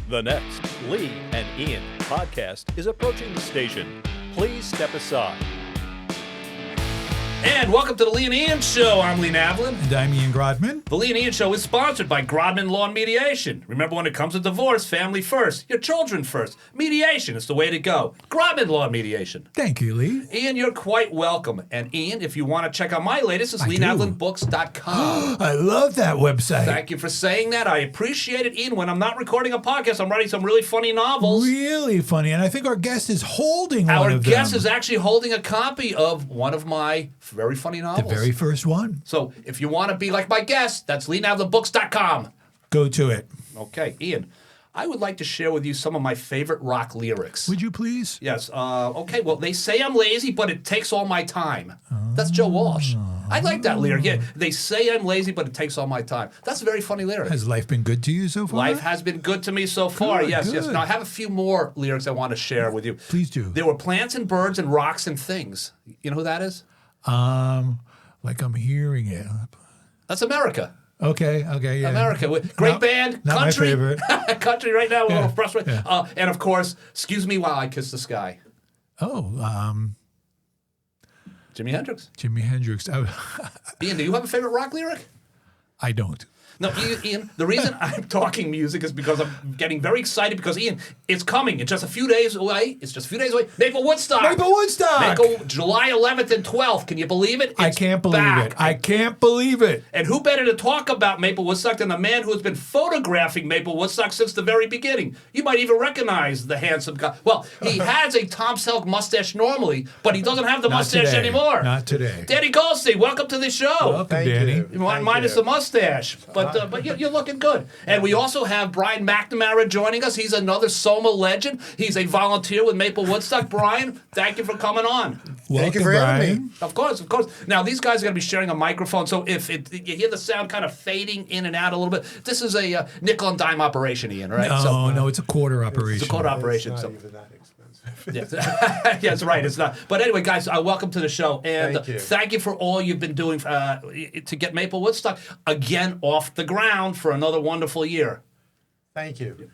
The next Lee and Ian podcast is approaching the station. Please step aside. And welcome to the Lee and Ian Show. I'm Lee Navlin. And I'm Ian Grodman. The Lee and Ian Show is sponsored by Grodman Law and Mediation. Remember, when it comes to divorce, family first, your children first. Mediation is the way to go. Grodman Law and Mediation. Thank you, Lee. Ian, you're quite welcome. And Ian, if you want to check out my latest, it's LeeNavlinBooks.com. I love that website. Thank you for saying that. I appreciate it, Ian. When I'm not recording a podcast, I'm writing some really funny novels. Really funny. And I think our guest is holding one of them. Our guest is actually holding a copy of one of my very funny novels. The very first one. So if you want to be like my guest, that's LeeNavlinBooks.com. Go to it. Okay, Ian, I would like to share with you some of my favorite rock lyrics. Would you please? Yes. Okay, well, they say I'm lazy, but it takes all my time. That's Joe Walsh. I like that lyric. Yeah, they say I'm lazy, but it takes all my time. That's a very funny lyric. Has life been good to you so far? Life has been good to me so far. Good, Yes. good. Now, I have a few more lyrics I want to share with you. Please do. There were plants and birds and rocks and things. You know who that is? Like I'm hearing it. That's America. Okay, yeah. America. Great band. Not Country. my favorite. Country right now. We're a little Yeah, frustrated. yeah. And of course, Excuse Me While I Kiss the Sky. Oh, Jimi Hendrix. Jimi Hendrix. Ian, do you have a favorite rock lyric? I don't. No, Ian, the reason I'm talking music is because I'm getting very excited because, Ian, it's coming. It's just a few days away. Maplewoodstock. July 11th and 12th. Can you believe it? I can't believe it. And who better to talk about Maplewoodstock than the man who has been photographing Maplewoodstock since the very beginning? You might even recognize the handsome guy. Well, he has a Tom Selleck mustache normally, but he doesn't have the mustache today. anymore. Not today. Danny Goldstein, welcome to the show. Welcome, Thank Danny. you. Minus the mustache, but you're looking good. And we also have Brian McNamara joining us. He's another Soma legend. He's a volunteer with Maplewoodstock. Brian, thank you for coming on. Thank you Welcome, for having Brian. me. Of course. Now, these guys are going to be sharing a microphone, so if you hear the sound kind of fading in and out a little bit, this is a nickel and dime operation, Ian, right? No, it's a quarter operation. It's a quarter operation. It's So. not even that expensive. Yes. Yes, right. It's not. But anyway, guys, welcome to the show, and Thank you. for all you've been doing to get Maplewoodstock again off the ground for another wonderful year. Thank you.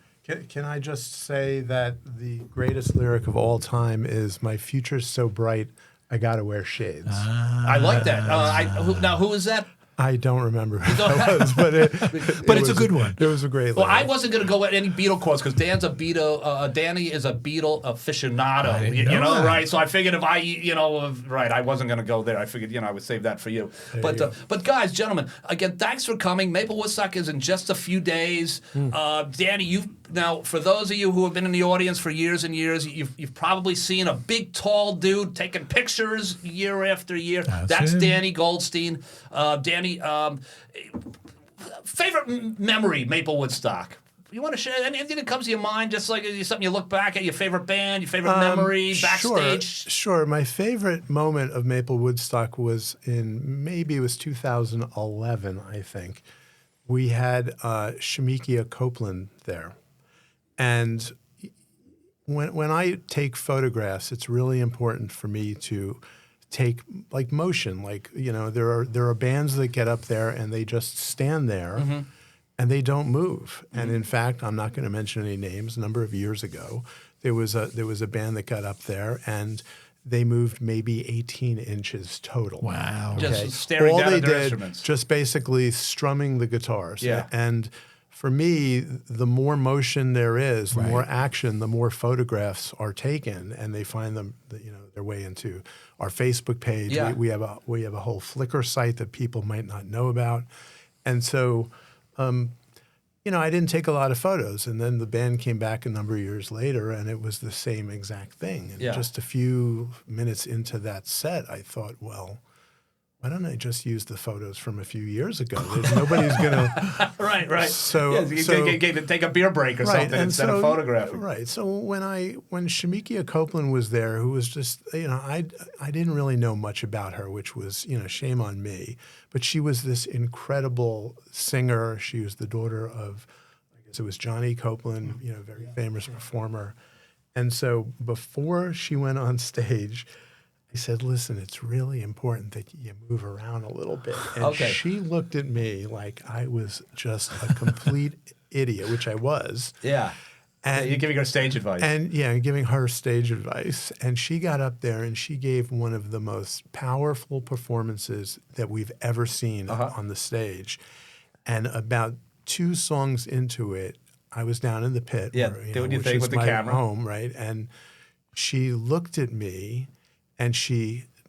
Can I just say that the greatest lyric of all time is "My future's so bright, I gotta wear shades." I like that. Who is that? I don't remember who that was, but It's a good one. It was a great lyric. Well, I wasn't going to go with any Beatle quotes because Danny is a Beatle aficionado, you know, that. right? So I figured if I wasn't going to go there. I figured, I would save that for you. But guys, gentlemen, again, thanks for coming. Maplewoodstock is in just a few days. Danny, now, for those of you who have been in the audience for years and years, you've probably seen a big, tall dude taking pictures year after year. That's him. Danny Goldstein. Danny, favorite memory, Maplewoodstock? You want to share anything that comes to your mind, just like something you look back at, your favorite band, your favorite memory, backstage? Sure. My favorite moment of Maplewoodstock was maybe it was 2011, I think. We had Shemekia Copeland there. And when I take photographs, it's really important for me to take like motion. Like, there are bands that get up there and they just stand there and they don't move. And in fact, I'm not going to mention any names. A number of years ago, there was a band that got up there and they moved maybe 18 inches total. Wow. Just staring All down they at their did, instruments. just basically strumming the guitars. Yeah. And for me, the more motion there is, the Right. more action, the more photographs are taken, and they find them, their way into our Facebook page. Yeah. We have a whole Flickr site that people might not know about, and so, I didn't take a lot of photos, and then the band came back a number of years later, and it was the same exact thing. And just a few minutes into that set, I thought, well, why don't I just use the photos from a few years ago? Nobody's going to... Right. So, take a beer break or something instead of photographing. Right. So when Shemekia Copeland was there, who was just, I didn't really know much about her, which was, shame on me. But she was this incredible singer. She was the daughter of, I guess it was Johnny Copeland, very famous performer. And so before she went on stage, I said, listen, it's really important that you move around a little bit. And she looked at me like I was just a complete idiot, which I was. Yeah. And you're giving her stage advice. And giving her stage advice. And she got up there and she gave one of the most powerful performances that we've ever seen on the stage. And about 2 songs into it, I was down in the pit. Yeah, where, doing your which thing is with the my camera. home, right? And she looked at me and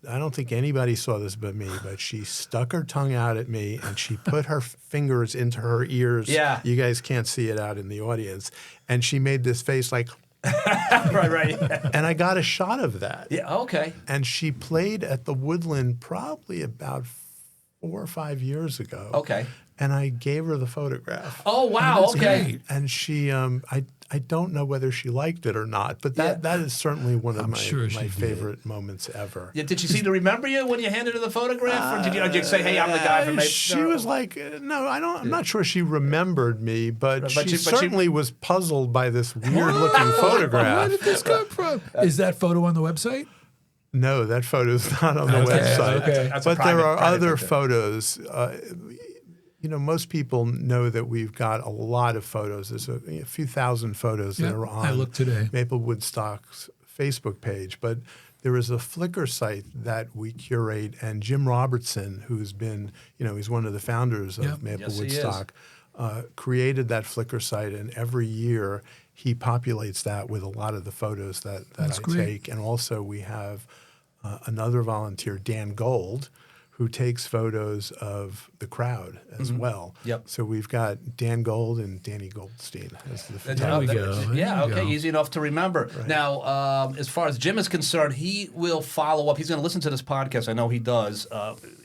I don't think anybody saw this but me, but she stuck her tongue out at me and she put her fingers into her ears. Yeah. You guys can't see it out in the audience. And she made this face like, right. and I got a shot of that. Yeah, okay. And she played at the Woodland probably about 4 or 5 years ago. Okay. And I gave her the photograph. Oh, wow, that's okay. great. And she, I don't know whether she liked it or not, but that is certainly one of sure she my did. favorite moments ever. Yeah, did she seem to remember you when you handed her the photograph? Or did you say, hey, I'm the guy from Maple? She was like, no, I'm not sure she remembered me, but But she she- certainly was puzzled by this weird-looking photograph. Where did this come from? Is that photo on the website? No, that photo's not on the Okay, website. okay. That's a But there are private other picture. photos. Most people know that we've got a lot of photos. There's a few thousand photos that Yep, are I on looked today. Maplewoodstock's Facebook page. But there is a Flickr site that we curate, and Jim Robertson, who's been, he's one of the founders of Yep. Maplewoodstock, created that Flickr site, and every year he populates that with a lot of the photos that That's I great. take. And also we have another volunteer, Dan Gold, who takes photos of the crowd as well. Yep. So we've got Dan Gold and Danny Goldstein as the There we photographers. go. Yeah, There we okay, go. easy enough to remember. Now, as far as Jim is concerned, he will follow up. He's going to listen to this podcast. I know he does.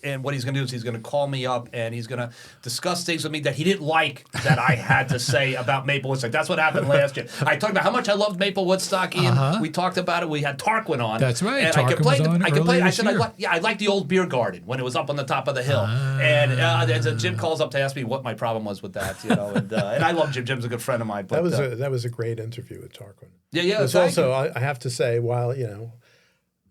And what he's going to do is he's going to call me up and he's going to discuss things with me that he didn't like that I had to say about Maple Woodstock. That's what happened last year. I talked about how much I loved Maple Woodstock, Ian. We taled about it. We had Tarquin on. That's right. And Tarquin was on earlier I this said, year. I liked the old beer garden when it was up on the top of the hill. And Jim calls up to ask me what my problem was with that, and I love Jim. Jim's a good friend of mine. But, That was a great interview with Tarquin. yeah. There's thank also, you. I have to say, while,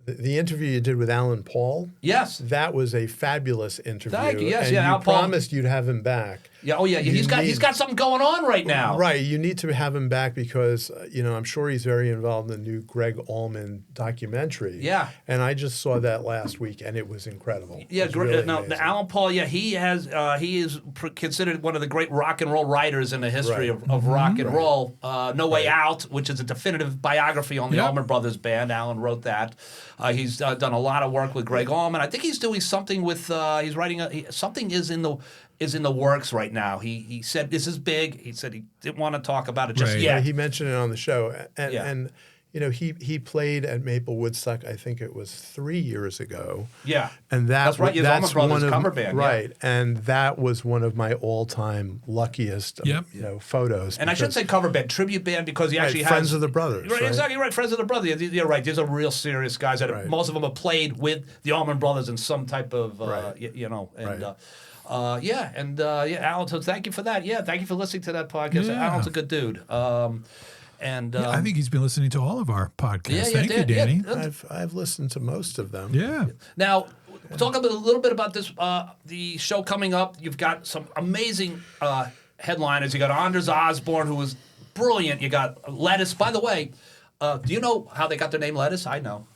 the interview you did with Alan Paul, Yes. that was a fabulous interview. Thank you. Yes, and yeah, you Alan Paul- promised you'd have him back. Yeah. Oh, yeah. He's got something going on right now. Right. You need to have him back because, I'm sure he's very involved in the new Greg Allman documentary. Yeah. And I just saw that last week, and it was incredible. Yeah, It was really now amazing. Alan Paul. Yeah, he is considered one of the great rock and roll writers in the history Right. of rock and roll. No Way Out, which is a definitive biography on the Yep. Allman Brothers Band. Alan wrote that. He's done a lot of work with Greg Allman. I think he's doing something with. He's writing something is in the works right now. He said this is big. He said he didn't want to talk about it just Right. yet. Yeah, he mentioned it on the show, and Yeah. and he played at Maple Woodstock. I think it was 3 years ago. Yeah. And That's right, his that's Allman Brothers one of cover band, yeah. right, and that was one of my all-time luckiest, Yep. photos. And I should because- say cover band, tribute band, because he Right, actually Friends has of the Brothers, Right, right? exactly right. Friends of the Brothers. You're right. These are real serious guys that Right. most of them have played with the Allman Brothers in some type of, Right. and Right. Alan. So thank you for that. Yeah, thank you for listening to that podcast. Yeah. Alan's a good dude. I think he's been listening to all of our podcasts. Yeah, Thank you, yeah, Danny. I've listened to most of them. Yeah. Now, talk a little bit about this. The show coming up. You've got some amazing headliners. You got Anders Osborne, who was brilliant. You got Lettuce. By the way, do you know how they got their name Lettuce? I know.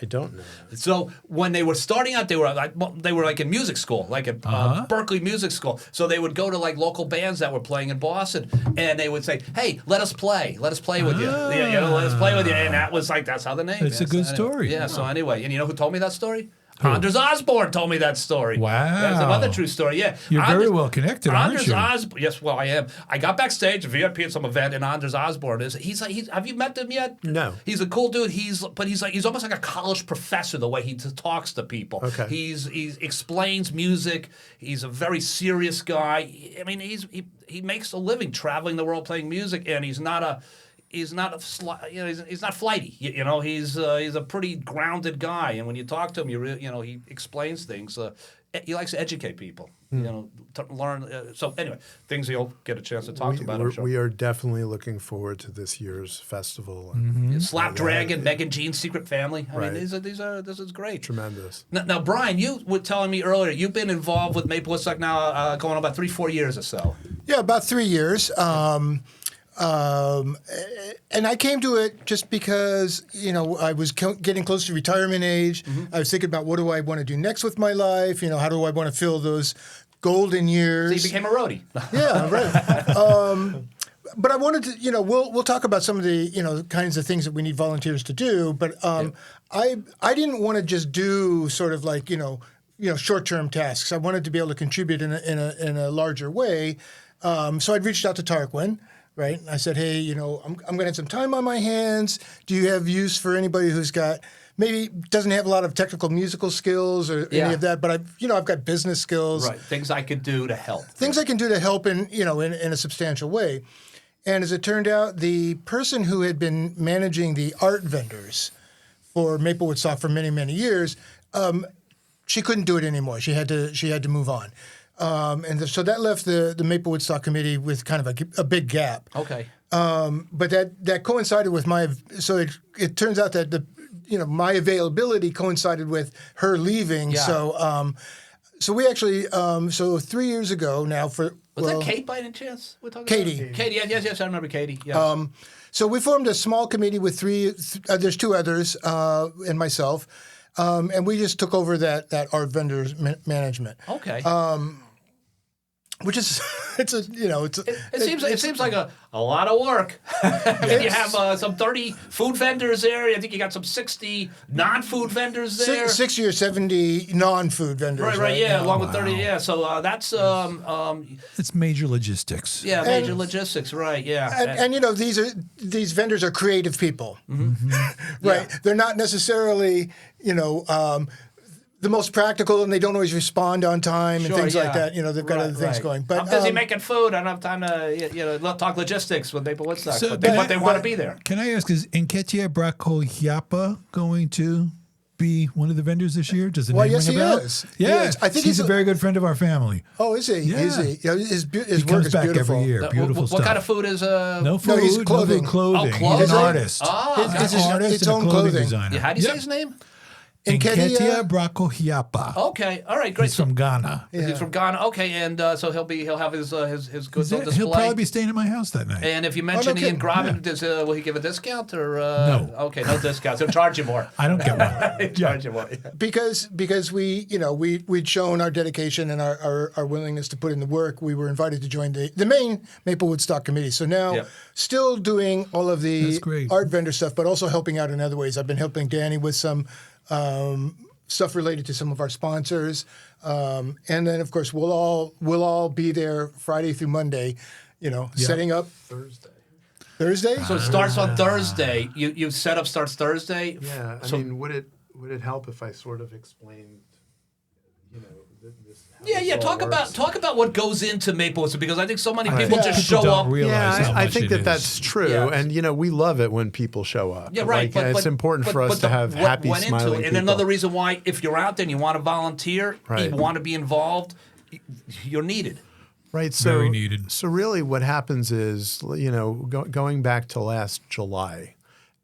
I don't know. So when they were starting out, they were like in music school, like at Berkeley Music School. So they would go to like local bands that were playing in Boston, and they would say, "Hey, let us play with you. Let us play with you." And that was like that's how the name. It's a good story. Yeah. So anyway, and you know who told me that story? Anders Osborne told me that story. Wow. That's another true story. Yeah. You're very well connected, aren't Anders you? Osborne. Yes, well, I am. I got backstage, VIP at some event, and Anders Osborne he's have you met him yet? No. He's a cool dude. He's almost like a college professor the way he talks to people. Okay. He explains music. He's a very serious guy. I mean, he makes a living traveling the world playing music, and he's not flighty. He's a pretty grounded guy, and when you talk to him, he explains things. He likes to educate people. To learn. So anyway, things you'll get a chance to talk about. I'm sure. We are definitely looking forward to this year's festival. And Slapdragon, Megan Jean's Secret Family. I Right. mean, this is great. Tremendous. Now, Brian, you were telling me earlier you've been involved with Maple Woodstock now going on about 3-4 years or so. Yeah, about 3 years. And I came to it just because, I was getting close to retirement age. I was thinking about what do I want to do next with my life? How do I want to fill those golden years? So you became a roadie. Yeah, right. But I wanted to, we'll talk about some of the, kinds of things that we need volunteers to do. But I didn't want to just do sort of like, short-term tasks. I wanted to be able to contribute in a larger way. So I'd reached out to Tarquin, right? I said, hey, I'm going to have some time on my hands. Do you have use for anybody who's got maybe doesn't have a lot of technical musical skills or any of that, but I've got business skills. Right, things I could do to help. Things I can do to help in a substantial way. And as it turned out, the person who had been managing the art vendors for Maplewoodstock for many, many years, she couldn't do it anymore. She had to move on. So that left the Maplewoodstock committee with kind of a big gap. Okay. But that coincided with so it turns out that my availability coincided with her leaving. Yeah. So we actually 3 years ago now Was that Kate by any chance? We're talking Katie. About? Katie, yes, I remember Katie. Yes. So we formed a small committee with there's two others and myself, and we just took over that art vendors management. Okay. Which is it seems like a lot of work. You have some 30 food vendors there. I think you got some 60 non-food vendors there. 60 or 70 non-food vendors. Right, yeah, now. along with 30. Yeah, so that's it's major logistics. Yeah, major logistics. Right, yeah. And these vendors are creative people, Mm-hmm. right? Yeah. They're not necessarily the most practical, and they don't always respond on time and things like that. They've got other things going. But I'm busy making food. I don't have time to talk logistics with Maplewoodstock. But they want to be there. Can I ask, is Enketia Brakohiapa going to be one of the vendors this year? Does it name ring a bell? Is. Yeah, is. I think he's a very good friend of our family. Oh, is he? Yeah. Is he? His he work comes is back beautiful. every year. Beautiful stuff. What kind of food is? No food. No, he's clothing. No clothing. Oh, clothing. He's an artist. He's an artist his and own a clothing clothing. designer. Yeah, how do you say his name? Enketia Brakohiapa. Okay, all right, great. He's from Ghana. Yeah. He's from Ghana. Okay, and so he'll have his goods on display. He'll probably be staying at my house that night. And if you mention Ian Graben, will he give a discount or no? Okay, no discounts. He'll charge you more. I don't get one. He'll charge you more. Yeah. Because we'd shown our dedication and our willingness to put in the work. We were invited to join the main Maplewoodstock committee. So now, still doing all of the art vendor stuff, but also helping out in other ways. I've been helping Danny with some stuff related to some of our sponsors, and then of course we'll all be there Friday through Monday, setting up Thursday. So it starts on Thursday. You setup starts Thursday. Yeah, I mean, would it help if I sort of explained, this? Yeah. Talk about what goes into Maplewoodstock, because I think so many people just People show don't up. realize how I much think it is. that's true, Yeah. and we love it when people show up. Yeah, right. Like, it's important for us to have happy, went into smiling it. people. And another reason why, if you're out there and you want to volunteer, Right. you want to be involved, you're needed. Right, so Very needed. So really, what happens is, going back to last July,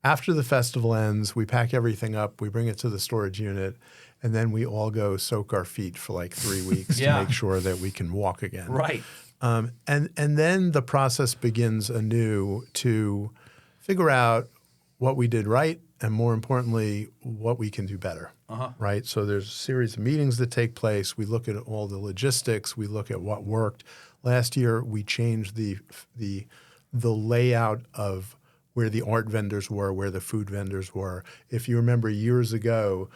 after the festival ends, we pack everything up, we bring it to the storage unit, and then we all go soak our feet for like 3 weeks to make sure that we can walk again. Right. And then the process begins anew to figure out what we did right, and more importantly, what we can do better. Right. So there's a series of meetings that take place. We look at all the logistics. We look at what worked. Last year, we changed the layout of where the art vendors were, where the food vendors were. If you remember years ago,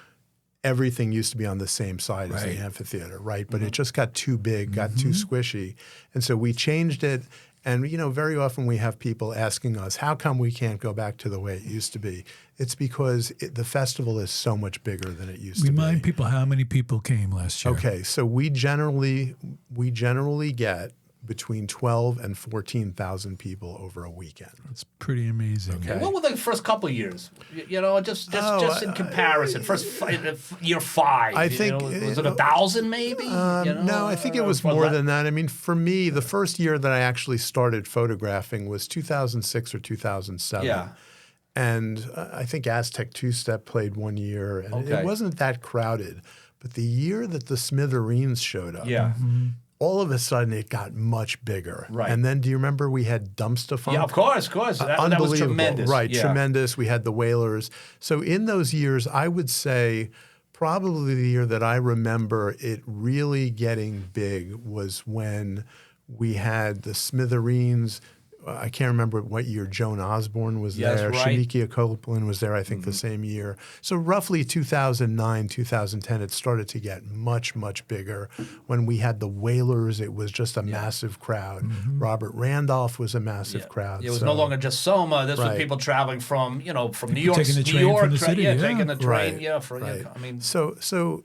everything used to be on the same side as the amphitheater, right? But it just got too big, got too squishy. And so we changed it. And, very often we have people asking us, how come we can't go back to the way it used to be? It's because the festival is so much bigger than it used to be. Remind people how many people came last year. Okay, so we generally get between 12 and 14,000 people over a weekend. It's pretty amazing. Okay. What were the first couple of years? Just in comparison. First year 5. I think was it 1,000 maybe? No, I think it was more than that. I mean, for me, the first year that I actually started photographing was 2006 or 2007. Yeah. And I think Aztec Two-Step played one year, and it wasn't that crowded. But the year that the Smithereens showed up, all of a sudden it got much bigger. Right. And then do you remember we had Dumpster Funk? Yeah, of course. That was tremendous. Right, yeah. tremendous. We had the Whalers. So in those years, I would say probably the year that I remember it really getting big was when we had the Smithereens. I can't remember what year Joan Osborne was there. Right. Shamikia Copeland was there, I think, the same year. So roughly 2009, 2010, it started to get much, much bigger. When we had the Whalers, it was just a massive crowd. Robert Randolph was a massive crowd. It was no longer just Soma. This was people traveling from New York, taking the train from the city, taking the train. Right. I mean, So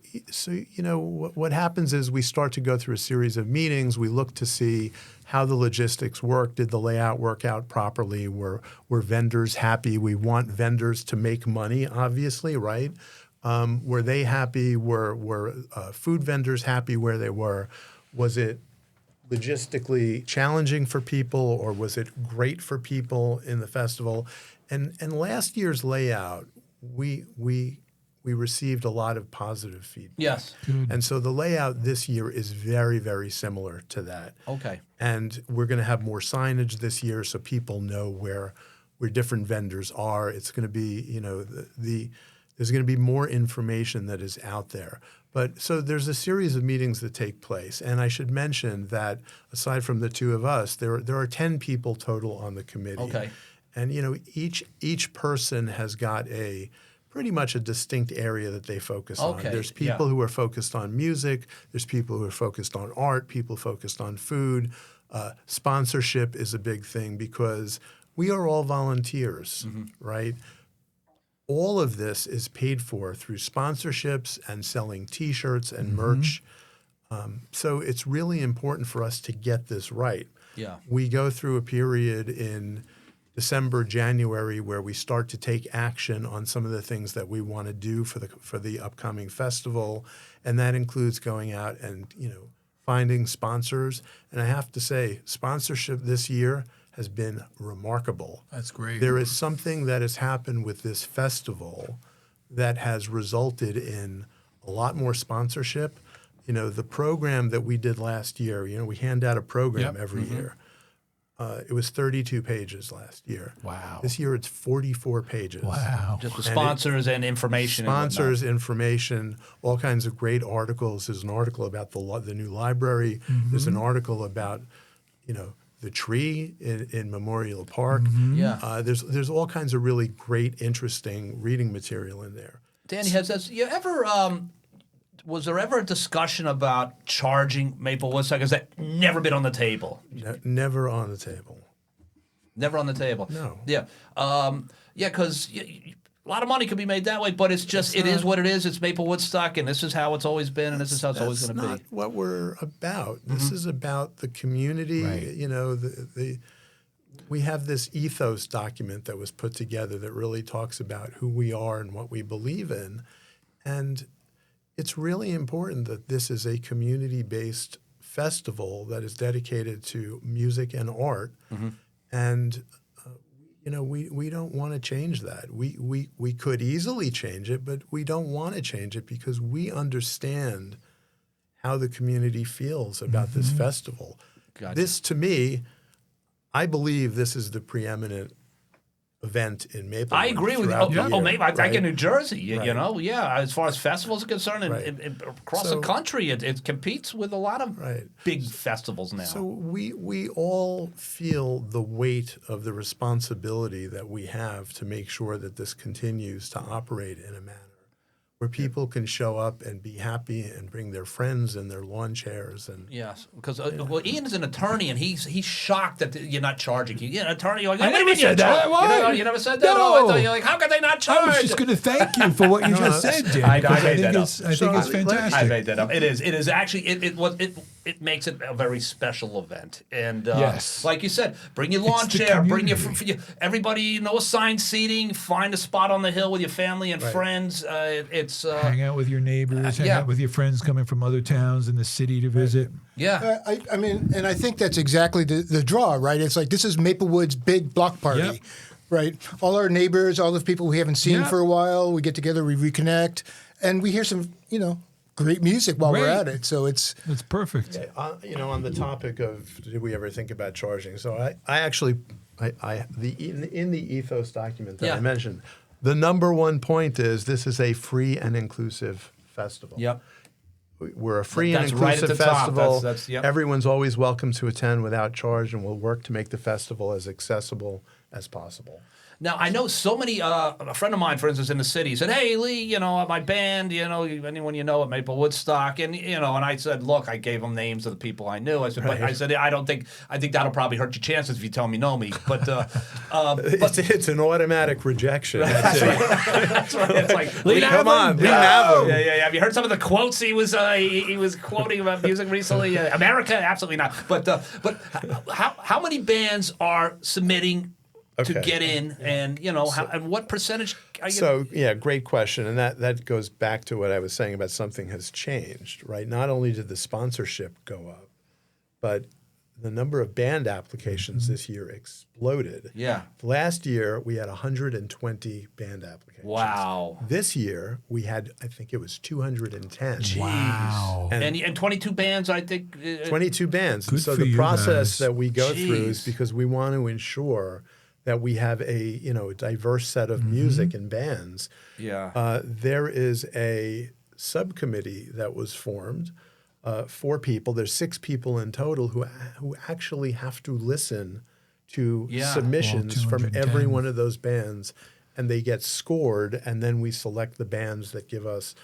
what happens is we start to go through a series of meetings. We look to see how the logistics work. Did the layout work out properly? Were vendors happy? We want vendors to make money, obviously, right? Were they happy? Were food vendors happy where they were? Was it logistically challenging for people, or was it great for people in the festival? And last year's layout, we received a lot of positive feedback. yes. And so the layout this year is very, very similar to that. Okay. And we're going to have more signage this year so people know where different vendors are. It's going to be, there's going to be more information that is out there. But so there's a series of meetings that take place. And I should mention that aside from the two of us, there are 10 people total on the committee. Okay. And, each person has got pretty much a distinct area that they focus on. Okay, There's people who are focused on music. There's people who are focused on art, people focused on food. Sponsorship is a big thing because we are all volunteers, right? All of this is paid for through sponsorships and selling T-shirts and merch. So it's really important for us to get this right. Yeah. We go through a period in December, January, where we start to take action on some of the things that we want to do for the upcoming festival, and that includes going out and finding sponsors. And I have to say, sponsorship this year has been remarkable. That's great. There is something that has happened with this festival that has resulted in a lot more sponsorship. The program that we did last year. We hand out a program every year. It was 32 pages last year. Wow. This year it's 44 pages. Wow. Just with sponsors and information. Sponsors, information, all kinds of great articles. There's an article about the new library. There's an article about, the tree in Memorial Park. Yeah. There's all kinds of really great, interesting reading material in there. Danny, was there ever a discussion about charging Maple Woodstock? Has that never been on the table? Never on the table. Never on the table. No. Yeah. Because a lot of money could be made that way, but it is what it is. It's Maple Woodstock, and this is how it's always been, and this is how it's always going to be. That's not what we're about. This is about the community. Right. We have this ethos document that was put together that really talks about who we are and what we believe in, and it's really important that this is a community-based festival that is dedicated to music and art, and we don't want to change that. We could easily change it, but we don't want to change it because we understand how the community feels about this festival. Gotcha. This, to me, I believe this is the preeminent event in Maplewood. I agree with you. Maybe I get New Jersey. As far as festivals are concerned, and across the country, it competes with a lot of big festivals now. So we all feel the weight of the responsibility that we have to make sure that this continues to operate in a manner where people can show up and be happy and bring their friends and their lawn chairs. And yes, because Ian is an attorney, and he's shocked that you're not charging. You're an attorney. You're like, I never said that. Why? You never said that. No. Oh, I thought you're like, how could they not charge? I was just going to thank you for what you just said, Jim. I because made that up. I think it's fantastic. I made that up. It is actually it makes it a very special event. And yes, like you said, bring your lawn chair, bring your everybody. Assigned seating. Find a spot on the hill with your family and friends. Hang out with your neighbors. Hang out with your friends coming from other towns in the city to visit. Yeah. I mean, and I think that's exactly the draw, right? It's like this is Maplewood's big block party, right? All our neighbors, all the people we haven't seen for a while, we get together, we reconnect, and we hear some, great music while we're Right. at it. So it's perfect. On the topic of did we ever think about charging? So I actually in the ethos document that I mentioned, the number one point is this is a free and inclusive festival. Yep. We're a free That's and right at inclusive the top. festival. That's yep. Everyone's always welcome to attend without charge, and we'll work to make the festival as accessible as possible. Now, I know so many, a friend of mine, for instance, in the city said, hey, Lee, my band, anyone you know at Maplewoodstock. And, and I said, look, I gave them names of the people I knew. I said, but I said, I think that'll probably hurt your chances if you tell me know me. But, It's an automatic rejection. That's right. It's like, Lee, come on, Lee Navlin. Yeah. Have you heard some of the quotes he was quoting about music recently? America, absolutely not. But how many bands are submitting to get in, and and what percentage? Great question, and that goes back to what I was saying about something has changed, right? Not only did the sponsorship go up, but the number of band applications this year exploded. Yeah. Last year we had 120 band applications. Wow. This year we had, I think it was 210. Jeez. Wow. And 22 bands, I think. 22 bands. Good So for the you process guys. that we go through is Jeez. because we want to ensure that we have a diverse set of music and bands. Yeah. There is a subcommittee that was formed, 4 people. There's 6 people in total who actually have to listen to submissions Well, from 210. every one of those bands, and they get scored, and then we select the bands that give us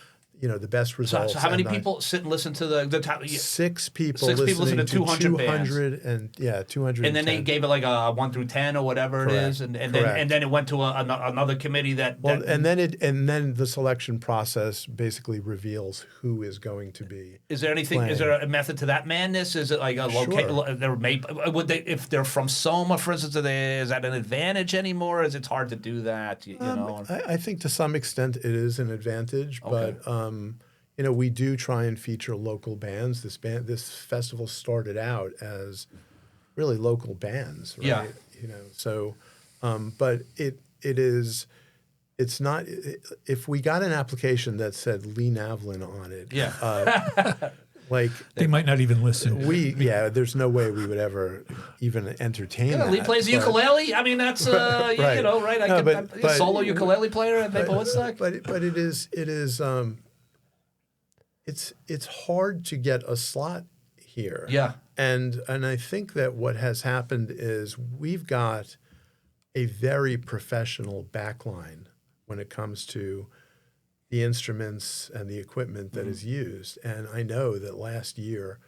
the best results. So how many And people sit and listen to the top? 6 people 6 people listen to 200 bands. 200. And then they gave it like a 1 through 10 or whatever it is, and then it went to another committee that. And then the selection process basically reveals who is going to be. Is there anything? playing. Is there a method to that madness? Is it like a Sure. Would they, if they're from Soma, for instance, is that an advantage anymore? Is it hard to do that? You know. I think to some extent it is an advantage, Okay. but we do try and feature local bands. This festival started out as really local bands, right? Yeah. So, but it's not. If we got an application that said Lee Navlin on it, They might not even listen. there's no way we would ever even entertain that. Lee plays the ukulele. I mean, that's right. Right. I'm But a solo ukulele player at Maplewoodstock. But it is it's hard to get a slot here. Yeah. And I think that what has happened is we've got a very professional backline when it comes to the instruments and the equipment that is used. And I know that last year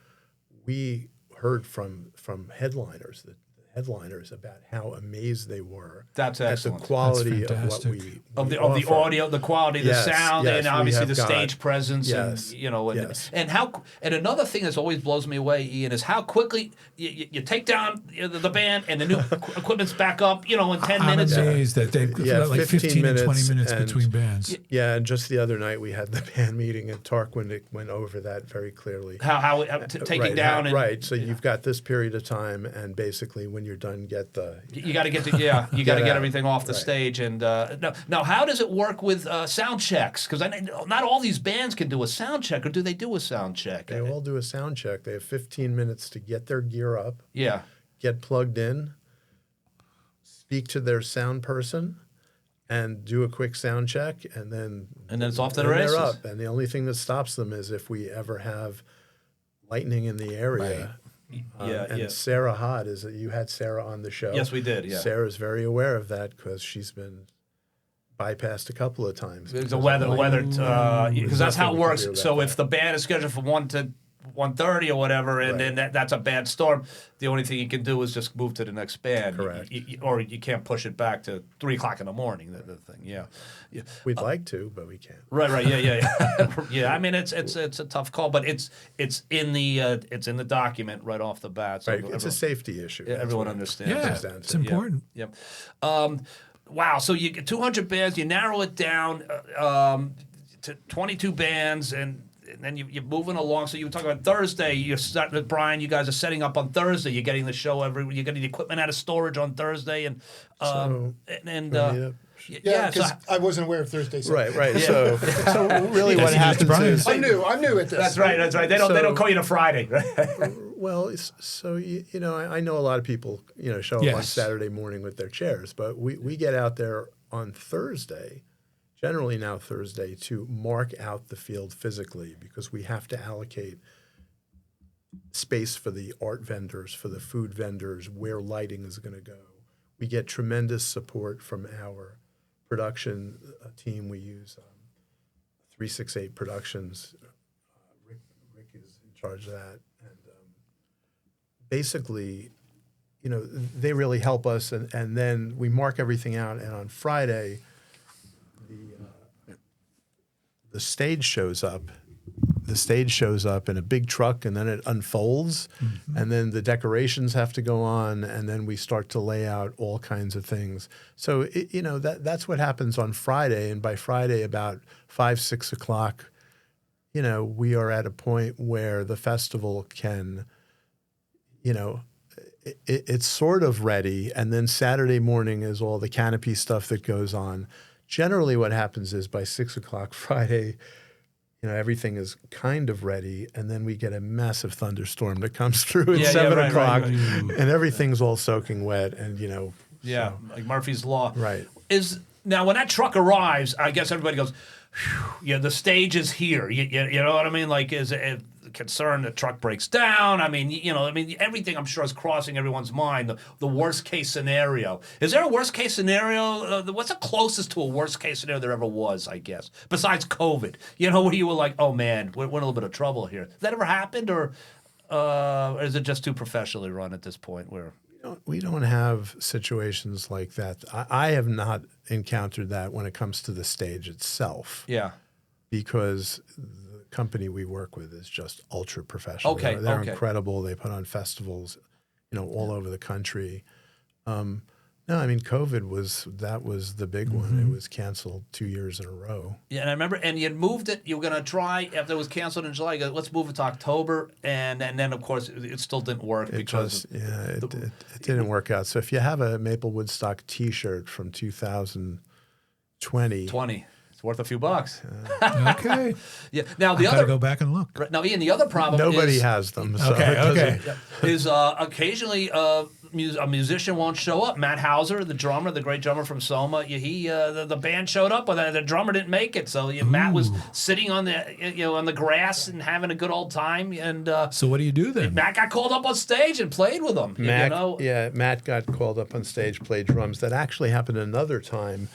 we heard from headliners, the headliners, about how amazed they were That's at excellent. the quality That's of what fantastic. we Of the offer. audio, the quality, the Yes, sound, yes, and we obviously have the got- stage presence, yes, and another thing that always blows me away, Ian, is how quickly you take down the band and the new equipment's back up, in 10 I'm minutes. amazed that they've got like 15 and 20 minutes and- between bands. Yeah, and just the other night we had the band meeting, and Tarquin went over that very clearly. How taking right, down right. So you've got this period of time, and basically when you're done, get the you got to get you got to get out. everything off the Right. stage. And now, how does it work with sound checks? Because not all these bands can do a sound check, or do they do a sound check? They all do a sound check. They have 15 minutes to get their gear up, Yeah. get plugged in, speak to their sound person, and do a quick sound check, and then it's off to the then races. they're up. And the only thing that stops them is if we ever have lightning in the area. And Sarah Hod you had Sarah on the show. Yes, we did. Yeah. Sarah's very aware of that because she's been bypassed a couple of times. The weather, because that's how it nothing we can works. do about So that. if the band is scheduled from 1 to 1:30 or whatever, and then that's a bad storm, the only thing you can do is just move to the next band. Correct. Or you can't push it back to 3 o'clock in the morning. The thing, yeah. We'd like to, but we can't. Right, yeah. Yeah, I mean it's a tough call, but it's in the document right off the bat. So Right, it's a safety issue. That's everyone what it understands. Yeah, comes down it's to. important. Yep. Wow. So you get 200 bands. You narrow it down to 22 bands, and then you're moving along. So you were talking about Thursday. You're starting with Brian. You guys are setting up on Thursday. You're getting the show you're getting the equipment out of storage on Thursday, and Yeah, because I wasn't aware of Thursday. So. Right. So really, what happens is I'm new at this. That's right. They don't call you to Friday. well, so I know a lot of people show up on Saturday morning with their chairs, but we get out there on Thursday, generally now Thursday, to mark out the field physically because we have to allocate space for the art vendors, for the food vendors, where lighting is going to go. We get tremendous support from our production team. We use 368 Productions. Rick is in charge of that. And basically, they really help us. And then we mark everything out. And on Friday, the stage shows up. The stage shows up in a big truck, and then it unfolds, and then the decorations have to go on, and then we start to lay out all kinds of things. So that's what happens on Friday, and by Friday about 5, 6 o'clock, we are at a point where the festival can, it's sort of ready, and then Saturday morning is all the canopy stuff that goes on. Generally, what happens is by 6 o'clock Friday, everything is kind of ready, and then we get a massive thunderstorm that comes through at 7 o'clock, and everything's all soaking wet, and like Murphy's Law. Right. Now when that truck arrives, I guess everybody goes, the stage is here. You know what I mean? Like, is it concern the truck breaks down? Everything I'm sure is crossing everyone's mind. The worst case scenario. Is there a worst case scenario? What's the closest to a worst case scenario there ever was, I guess, besides COVID? Where you were like, oh man, we're in a little bit of trouble here. Has that ever happened, or is it just too professionally run at this point? Where we don't have situations like that. I have not encountered that when it comes to the stage itself. Yeah. Because company we work with is just ultra professional. Okay, they're incredible. They put on festivals, all over the country. COVID was the big one. It was canceled 2 years in a row. Yeah, and I remember, and you moved it. You were going to try after it was canceled in July. You go, let's move it to October, and then of course it still didn't work It didn't work out. So if you have a Maplewoodstock T-shirt from 2020. It's worth a few bucks. Okay. Yeah. Now I gotta go back and look. Now, Ian, the other problem Nobody has them. So is occasionally a musician won't show up. Matt Hauser, the great drummer from Soma, the band showed up, but the drummer didn't make it. So Matt was sitting on the grass and having a good old time. And so what do you do then? Matt got called up on stage and played with them. Matt got called up on stage, played drums. That actually happened another time.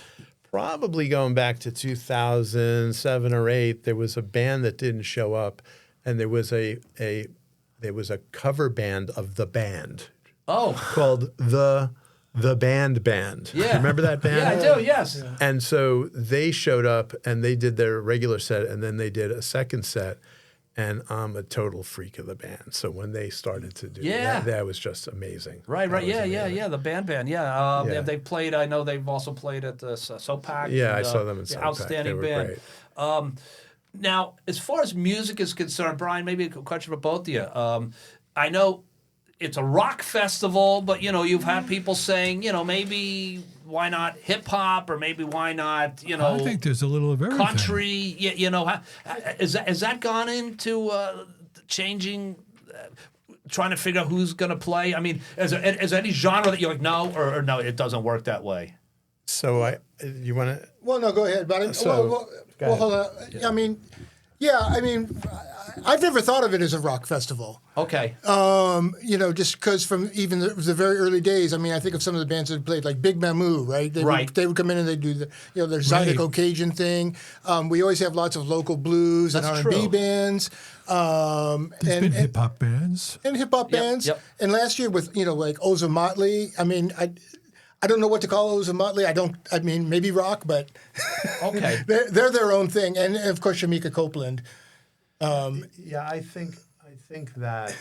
Probably going back to 2007 or 8, there was a band that didn't show up, and there was a cover band of the band. Oh, called the Band. Yeah, remember that band? Yeah, I do. Yes. Yeah. And so they showed up, and they did their regular set, and then they did a second set. And I'm a total freak of the band. So when they started to do that was just amazing. Right. Yeah. The band. Yeah. They played. I know they've also played at the SoPac. Yeah, I saw them in SoPac. Outstanding band. Great. Now, as far as music is concerned, Brian, maybe a question for both of you. I know it's a rock festival, but you've had people saying, maybe why not hip hop, or maybe why not, I think there's a little of everything. Country. Has that gone into changing, trying to figure out who's going to play? I mean, is there any genre that you're like, no, or no, it doesn't work that way? So you want to? Well, no, go ahead. But hold on. Yeah. I've never thought of it as a rock festival. Okay. Just because from even the very early days, I think of some of the bands that played, like Big Mamu, right? They would come in and they'd do their Zydeco Cajun thing. We always have lots of local blues and R&B bands. There's been hip-hop bands. And hip-hop bands. Yep. And last year with, like Oza Motley, I don't know what to call Oza Motley. Maybe rock, but okay. they're their own thing. And of course, Shamika Copeland. I think that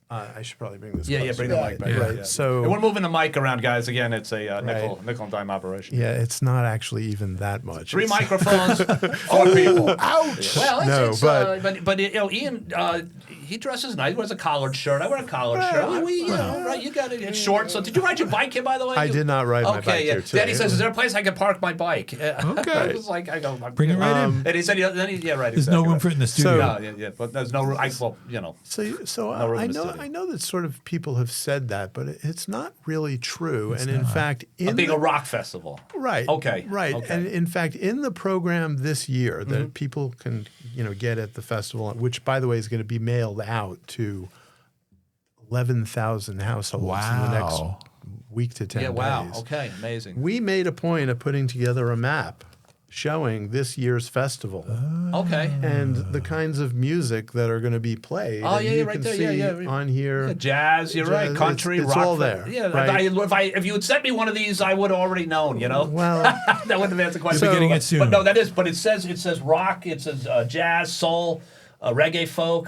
I should probably bring this. Yeah, bring the mic back. Right. Yeah. So and we're moving the mic around, guys. Again, it's a nickel and dime operation. Yeah, it's not actually even that much. 3 microphones, 4 people. Ouch! Well, but Ian, he dresses nice. He wears a collared shirt. I wear a collared shirt. Right? You got it. Short. So did you ride your bike here, by the way? I did not ride my bike here today. Danny says, "Is there a place I can park my bike?" Okay. I was like, "I go Bring it right in. And he said, "Yeah, right." There's no room for it in the studio. Yeah. But there's no room. So No room I in the know studio. I know that sort of people have said that, but it's not really true. And in fact, Being a rock festival. right, Okay. right, Okay. and in fact, in the program this year that people can get at the festival, which by the way is going to be mailed out to 11,000 households in the next week to 10 Yeah. Wow. days. Okay. Amazing. We made a point of putting together a map showing this year's festival Okay. and the kinds of music that are going to be played. Oh, and yeah, you right can there. see Yeah. on here. Yeah, jazz, you're right. Jazz, Country, it's rock. all there, Yeah, right? if you had sent me one of these, I would have already known. Well, That wouldn't have answered the question. You'll be getting it soon. But no, that is. But it says rock. It says jazz, soul, reggae, folk,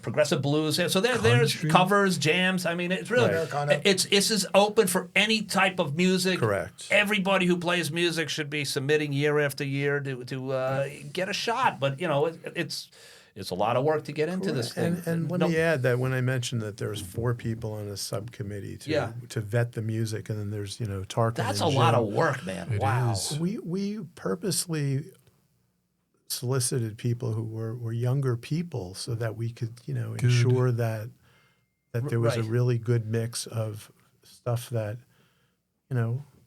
progressive blues. So there's Country. covers, jams. I mean, it's really Americana. it's is open for any type of music. Correct. Everybody who plays music should be submitting year after year to get a shot. But it's a lot of work to get into this thing. and let me add that when I mentioned that there's 4 people on a subcommittee to vet the music, and then there's Tarkin. That's a and lot Jim. of work, man. It Wow. is. We purposely solicited people who were younger people so that we could ensure that there was a Right. really good mix of stuff that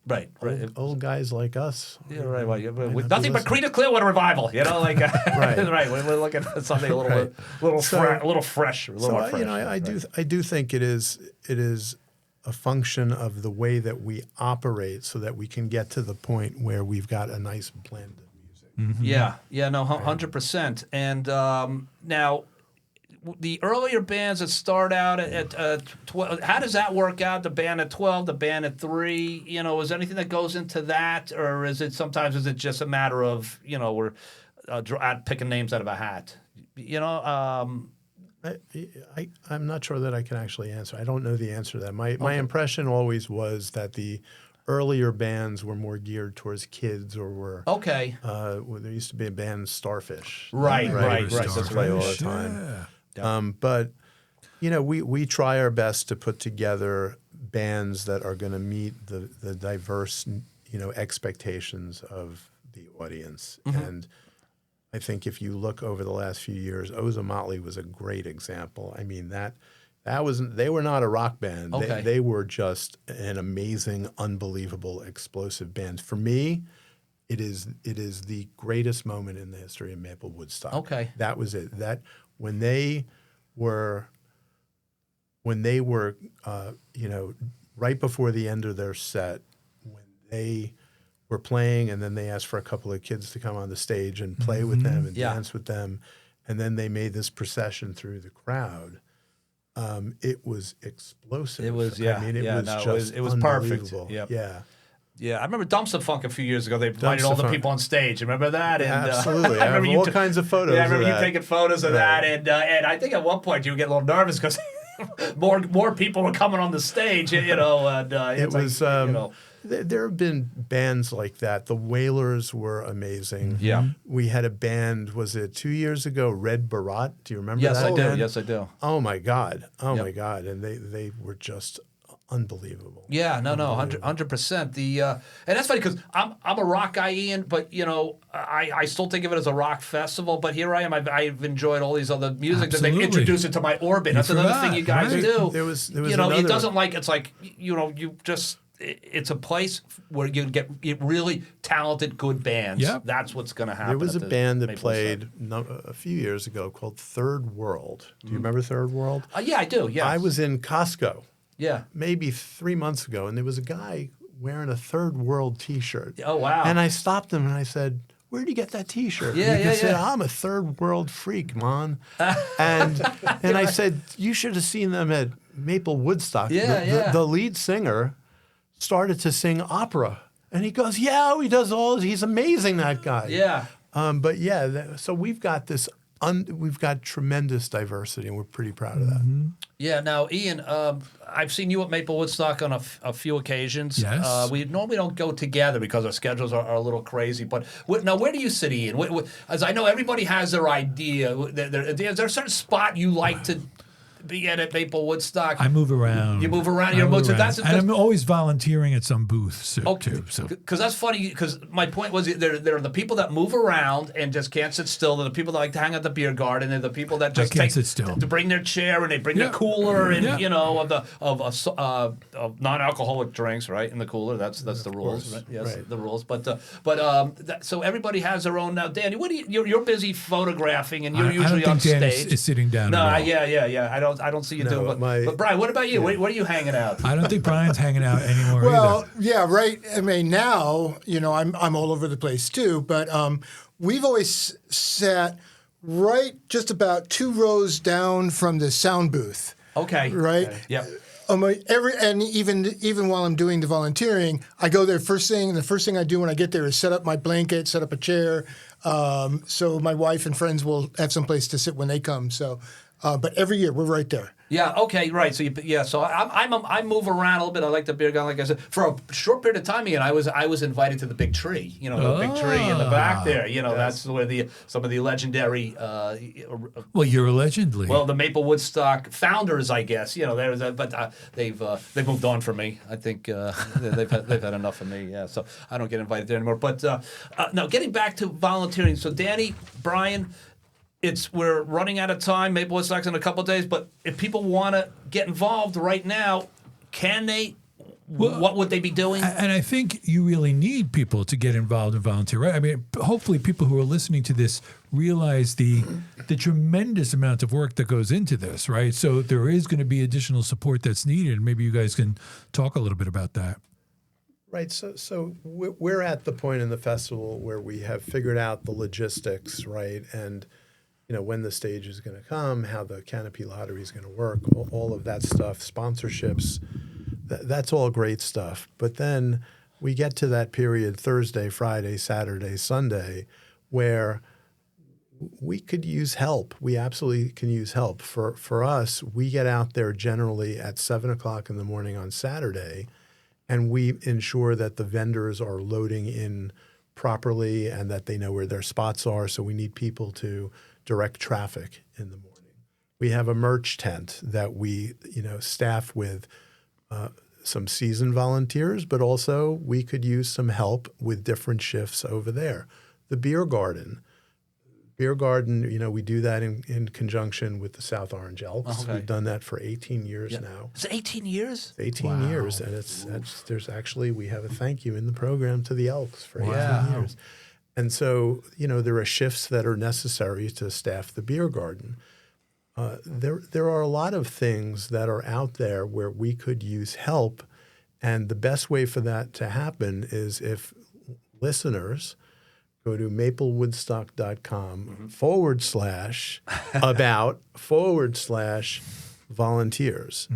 Right. old guys like us. Yeah, right. Well, might with not nothing be but Creedence Clearwater Revival, right? Right. Right. We're looking at something a little, Right. a little fresh, a little So more fresh. I do think it is a function of the way that we operate, so that we can get to the point where we've got a nice blend of music. Yeah, no, 100%. And now, the earlier bands that start out at 12, how does that work out? The band at 12, the band at 3, is there anything that goes into that? Or is it just a matter of, we're picking names out of a hat? I'm not sure that I can actually answer. I don't know the answer to that. My impression always was that the earlier bands were more geared towards kids, or were Okay. Well, there used to be a band Starfish. Right. That's play all the time. But we try our best to put together bands that are going to meet the diverse expectations of the audience. And I think if you look over the last few years, Oza Motley was a great example. I mean, they were not a rock band. Okay. They were just an amazing, unbelievable, explosive band. For me, it is the greatest moment in the history of Maplewoodstock. Okay. That was it. That when they were right before the end of their set, when they were playing, and then they asked for a couple of kids to come on the stage and play with them and dance with them, and then they made this procession through the crowd. It was explosive. It was, I mean, it was perfect. unbelievable. Yep. Yeah. Yeah, I remember Dumpster Funk a few years ago. They invited all the Funk. people on stage. Remember that? And, Absolutely. I have all kinds of photos. Yeah, I remember of you that. taking photos of that, and I think at one point you were getting a little nervous because more people were coming on the stage. And It was. like, There have been bands like that. The Wailers were amazing. Yeah. We had a band. Was it 2 years ago? Red Barat. Do you remember Yes, that? I do. band? Yes, I do. Oh my God. Oh Yep. my God. And they were just unbelievable. Yeah, no, 100%. The and that's funny because I'm a rock guy, Ian, but I still think of it as a rock festival. But here I am. I've enjoyed all these other music that they've Absolutely. introduced into my orbit. That's another forgot, thing you guys right. do. There was it another- doesn't it's like you just. It's a place where you get really talented, good bands. Yep. That's what's going to happen. There was a at the band that Maple played a few years ago called Third World. Do you remember Third World? Yeah, I do. Yeah, I was in Costco Yeah. maybe 3 months ago, and there was a guy wearing a Third World T-shirt. Oh wow. And I stopped him and I said, "Where'd you get that T-shirt?" Yeah, and he yeah, said, yeah. "I'm a third world freak, man." And I said, "You should have seen them at Maplewoodstock." Yeah. The lead singer started to sing opera, and he goes, "Yeah, he does all. He's amazing, that guy." Yeah. But yeah, so we've got this. We've got tremendous diversity, and we're pretty proud of that. Yeah. Now, Ian, I've seen you at Maple Woodstock on a few occasions. Yes. We normally don't go together because our schedules are a little crazy. But now, where do you sit, Ian? As I know, everybody has their idea. Is there a certain spot you like to be at Maple Woodstock? I move around. You move around. I You're move so around. that's And I'm always volunteering at some booth too. So because that's funny. Because my point was, there are the people that move around and just can't sit still. There are the people that like to hang at the beer garden. And the people that just can't sit still. to bring their chair and they bring their cooler and of non-alcoholic drinks right in the cooler. That's the rules. Right? Yes, the rules. But so everybody has their own now. Danny, what do you're busy photographing and you're usually I don't on think Dan stage. is sitting down. No, at all. yeah. I don't see you doing. But Brian, what about you? Where are you hanging out? I don't think Brian's hanging out anymore Well, either. yeah, right. I mean, now I'm all over the place too. But we've always sat right just about 2 rows down from the sound booth. Okay. Right. Okay. Yep. And even while I'm doing the volunteering, I go there first thing, and the first thing I do when I get there is set up my blanket, set up a chair, so my wife and friends will have some place to sit when they come. So, but every year we're right there. Yeah. Okay. Right. So I move around a little bit. I like the beer garden, like I said, for a short period of time. Ian, I was invited to the big tree. The big tree in the back there. That's where some of the legendary. Well, you're allegedly. Well, the Maple Woodstock founders, I guess. They've moved on from me. I think they've had enough of me. Yeah. So I don't get invited there anymore. But now getting back to volunteering. So Danny, Brian. We're running out of time. Maple Woodstock's in a couple of days, but if people want to get involved right now, can they? What would they be doing? And I think you really need people to get involved and volunteer, right? I mean, hopefully people who are listening to this realize the tremendous amount of work that goes into this, right? So there is going to be additional support that's needed. Maybe you guys can talk a little bit about that. Right. So we're at the point in the festival where we have figured out the logistics, right? And when the stage is going to come, how the canopy lottery is going to work, all of that stuff, sponsorships, that's all great stuff. But then we get to that period, Thursday, Friday, Saturday, Sunday, where we could use help. We absolutely can use help. For us, we get out there generally at 7 o'clock in the morning on Saturday, and we ensure that the vendors are loading in properly and that they know where their spots are. So we need people to direct traffic in the morning. We have a merch tent that we, staff with some seasoned volunteers, but also we could use some help with different shifts over there. The beer garden, we do that in conjunction with the South Orange Elks. Okay. We've done that for 18 years now. Is it 18 years? 18 years, and we have a thank you in the program to the Elks for 18 years. And so, there are shifts that are necessary to staff the beer garden. There are a lot of things that are out there where we could use help, and the best way for that to happen is if listeners go to maplewoodstock.com /about/volunteers.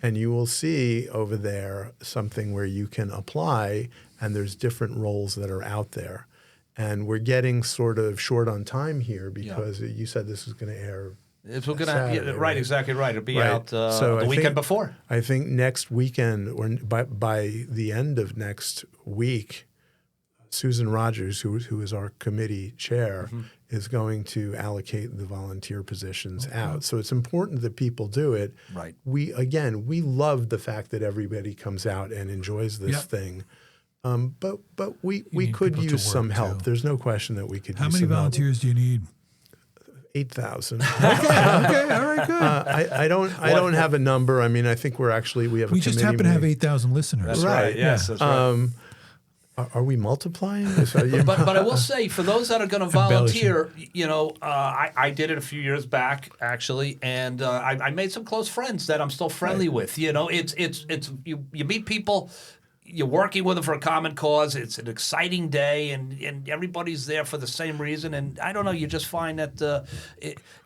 And you will see over there something where you can apply, and there's different roles that are out there. And we're getting sort of short on time here because you said this is going to air. It's going to right, exactly right. It'll be out So the weekend before. I think next weekend, or by the end of next week, Susan Rogers, who is our committee chair, is going to allocate the volunteer positions out. So it's important that people do it. Right. We love the fact that everybody comes out and enjoys this thing. But we could use some help. Too. There's no question that we could How use many some volunteers do you need? 8,000. Okay, all right, good. I don't have a number. I mean, I think we have a committee. We just happen to have 8,000 listeners. That's right. Yes, that's right. Are we multiplying? But I will say, for those that are going to volunteer, I did it a few years back actually, and I made some close friends that I'm still friendly with. It's you meet people. You're working with them for a common cause. It's an exciting day, and everybody's there for the same reason. And I don't know, you just find that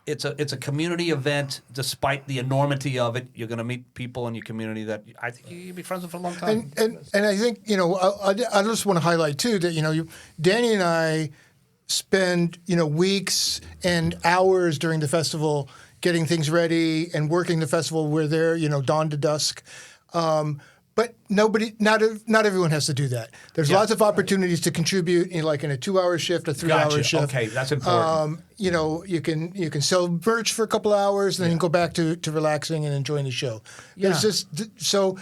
it's a community event. Despite the enormity of it, you're going to meet people in your community that I think you'll be friends with for a long time. And I think I just want to highlight too that Danny and I spend weeks and hours during the festival getting things ready and working the festival. We're there, dawn to dusk. But not everyone has to do that. There's lots of opportunities to contribute in a 2-hour shift, a 3-hour shift. Okay, that's important. You can sell merch for a couple of hours, and then go back to relaxing and enjoying the show. There's just so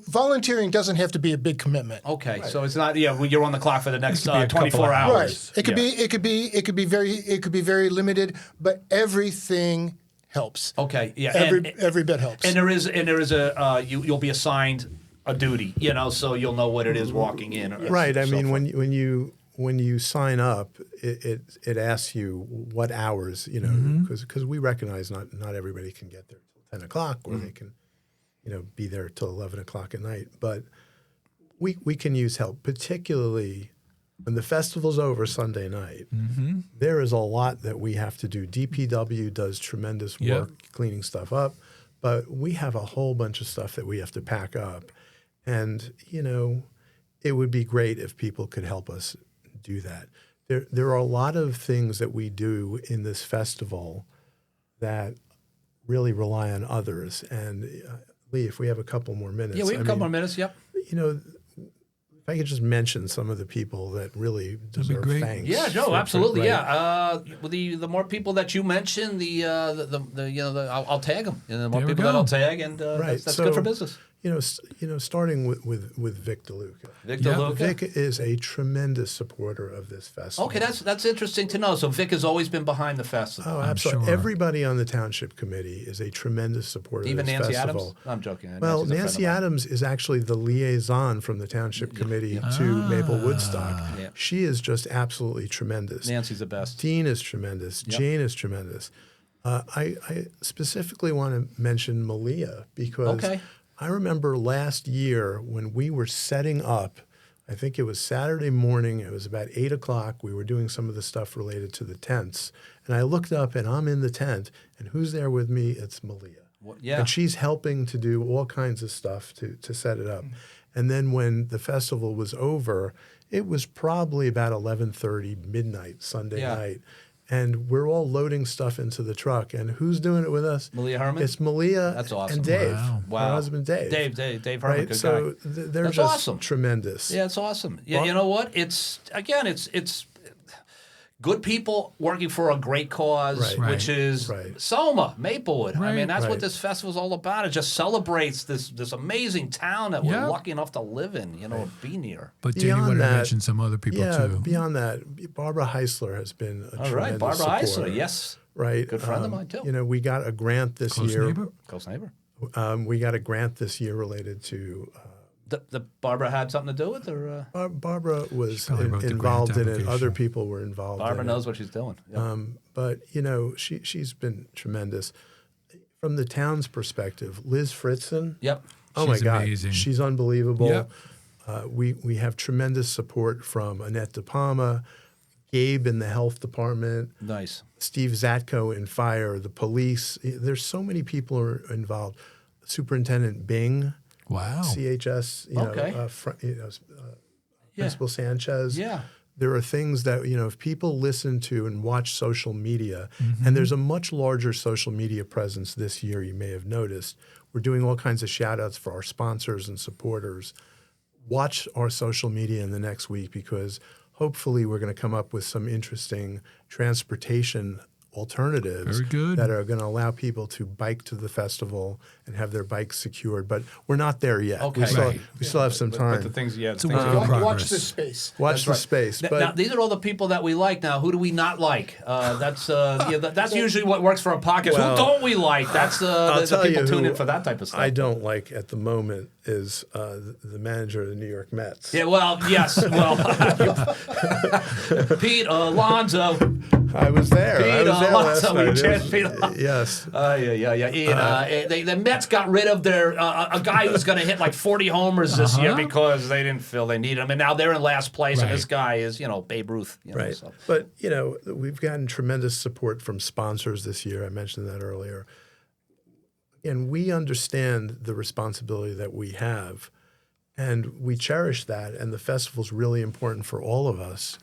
volunteering doesn't have to be a big commitment. Okay, so it's not when you're on the clock for the next be a couple 24 of hours. Right. It could be very limited, but everything helps. Okay, yeah, Every bit helps. And there is a you'll be assigned a duty, so you'll know what it is walking in. Right. I mean, when you sign up, it asks you what hours, because we recognize not everybody can get there till 10 o'clock, or they can, be there till 11 o'clock at night. But we can use help, particularly when the festival's over Sunday night. There is a lot that we have to do. DPW does tremendous work cleaning stuff up, but we have a whole bunch of stuff that we have to pack up. And, it would be great if people could help us do that. There are a lot of things that we do in this festival that really rely on others. And, Lee, if we have a couple more minutes. Yeah, we have a couple more minutes, yep. If I could just mention some of the people that really deserve thanks. Yeah, no, absolutely, yeah. The more people that you mention, I'll tag them. The more people that I'll tag, and that's good for business. Starting with Vic DeLuca. Vic is a tremendous supporter of this festival. Okay, that's interesting to know. So Vic has always been behind the festival. Oh, absolutely. Sure. Everybody on the township committee is a tremendous supporter Even of this Nancy festival. Adams? I'm joking. Well, Nancy's a friend Nancy of mine. Adams is actually the liaison from the township committee to Maplewoodstock. Yeah. She is just absolutely tremendous. Nancy's the best. Dean is tremendous. Jane is tremendous. I specifically want to mention Malia because I remember last year when we were setting up, I think it was Saturday morning, it was about 8 o'clock, we were doing some of the stuff related to the tents. And I looked up and I'm in the tent, and who's there with me? It's Malia. And she's helping to do all kinds of stuff to set it up. And then when the festival was over, it was probably about 11:30, midnight, Sunday night. And we're all loading stuff into the truck. And who's doing it with us? Malia Herman? It's Malia That's awesome. and Dave. Wow. Her husband, Dave. Dave Herman, Right? good So guy. they're That's just awesome. tremendous. Yeah, it's awesome. Yeah, you know what? It's good people working for a great cause, Right. which is Right. Soma, Maplewood. I mean, that's what Right. this festival's all about. It just celebrates this amazing town that we're lucky enough to live in, be near. But Danny Beyond wanted to that- mention some other people too. Beyond that, Barbara Heisler has been a All tremendous right, Barbara supporter. Heisler, yes. Right. Good friend of mine, too. We got a grant this Close year. neighbor? Close neighbor. We got a grant this year related to The Barbara had something to do with, or Barbara was probably wrote the involved grant in it. Other application. people were involved Barbara in knows it. what she's doing. Yeah. But, she's been tremendous. From the town's perspective, Liz Fritzen. Yep. Oh, She's my God. amazing. She's unbelievable. Yep. We have tremendous support from Annette De Palma, Gabe in the health department, Nice. Steve Zatko in fire, the police. There's so many people are involved. Superintendent Bing. Wow. CHS, Okay. Principal Sanchez. Yeah. There are things that, if people listen to and watch social media, and there's a much larger social media presence this year, you may have noticed. We're doing all kinds of shout outs for our sponsors and supporters. Watch our social media in the next week because hopefully we're going to come up with some interesting transportation alternatives Very good. that are going to allow people to bike to the festival and have their bikes secured. But we're not there yet. Okay. We still have some time. But the things, a things work in Watch progress. this space. Watch the space. But now, these are all the people that we like. Now, who do we not like? That's usually what works for a podcast. Well, who don't we like? That's I'll the tell people you tune who in for that type of stuff. I don't like at the moment is the manager of the New York Mets. Yeah, well, yes, well, Pete Alonso. I was there. I Pete was there last Alonso. night. We It chant was- Pete Alonso. Yes. Yeah. Ian, the Mets got rid of their a guy who's going to hit like 40 homers this year because they didn't feel they needed him, and now they're in last place, and Right. this guy is Babe Ruth. Right. So. But, we've gotten tremendous support from sponsors this year. I mentioned that earlier. And we understand the responsibility that we have, and we cherish that, and the festival's really important for all of us.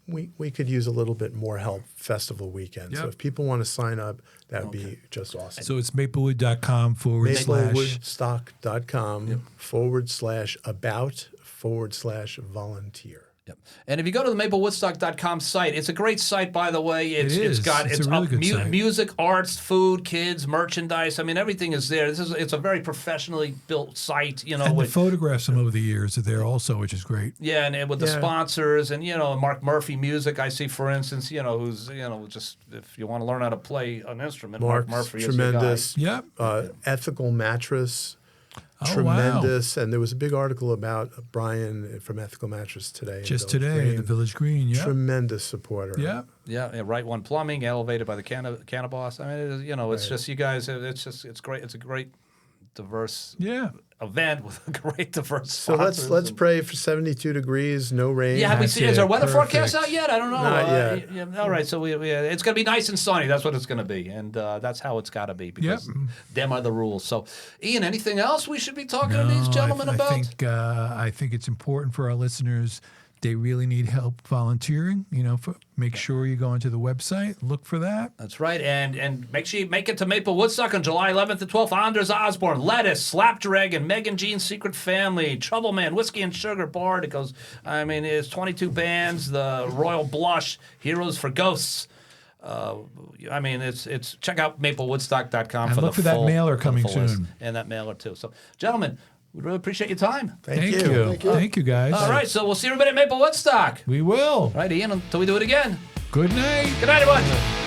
we could use a little bit more help festival weekend. So Yep. if people want to sign up, that would be just awesome. So it's maplewood.com / Maplewoodstock.com /about/volunteer. Yep. And if you go to the MapleWoodstock.com site, it's a great site, by the way. It's is. got It's a really good site. music, arts, food, kids, merchandise. I mean, everything is there. It's a very professionally built site. You know, And the with, photographs from over the years are there also, which is great. yeah, and with the sponsors, and Mark Murphy music. I see, for instance, who's just if you want to learn how to play an instrument, Mark Mark's Murphy tremendous. is your guy. Yep. Ethical Mattress. Oh, Tremendous. And there was a big article about Brian from Ethical Mattress today. in Just Village today, Green. the Village Green. Yeah. Tremendous supporter. Yeah. Yeah, Right One Plumbing, elevated by the Cannaboss. I mean, it's just you guys. It's great. It's a great, diverse Yeah. event with a great diverse. So sponsors let's and- pray for 72 degrees, no rain. Yeah, have we That's seen? Is there it. weather forecast Perfect. out yet? I don't know. Not yet. Yeah, all right, so we it's going to be nice and sunny. That's what it's going to be, and that's how it's got to be because them are the rules. So, Ian, anything else we should be talking to these gentlemen about? I think it's important for our listeners. They really need help volunteering. Make sure you go onto the website, look for that. That's right, and make sure you make it to Maple Woodstock on July 11th and 12th. Anders Osborne, Lettuce, Slapdragon, Megan Jean's Secret Family, Troubleman, Whiskey and Sugar Bard. It goes. I mean, it's 22 bands. The Royal Blush, Heroes for Ghosts. I mean, it's check out MapleWoodstock.com And for look the for that full, mailer the coming full list. soon. And that mailer too. So, gentlemen, we really appreciate your time. Thank you. Thank you, guys. All right, so we'll see everybody at Maple Woodstock. We will. All right, Ian, until we do it again. Good night. Good night, everyone.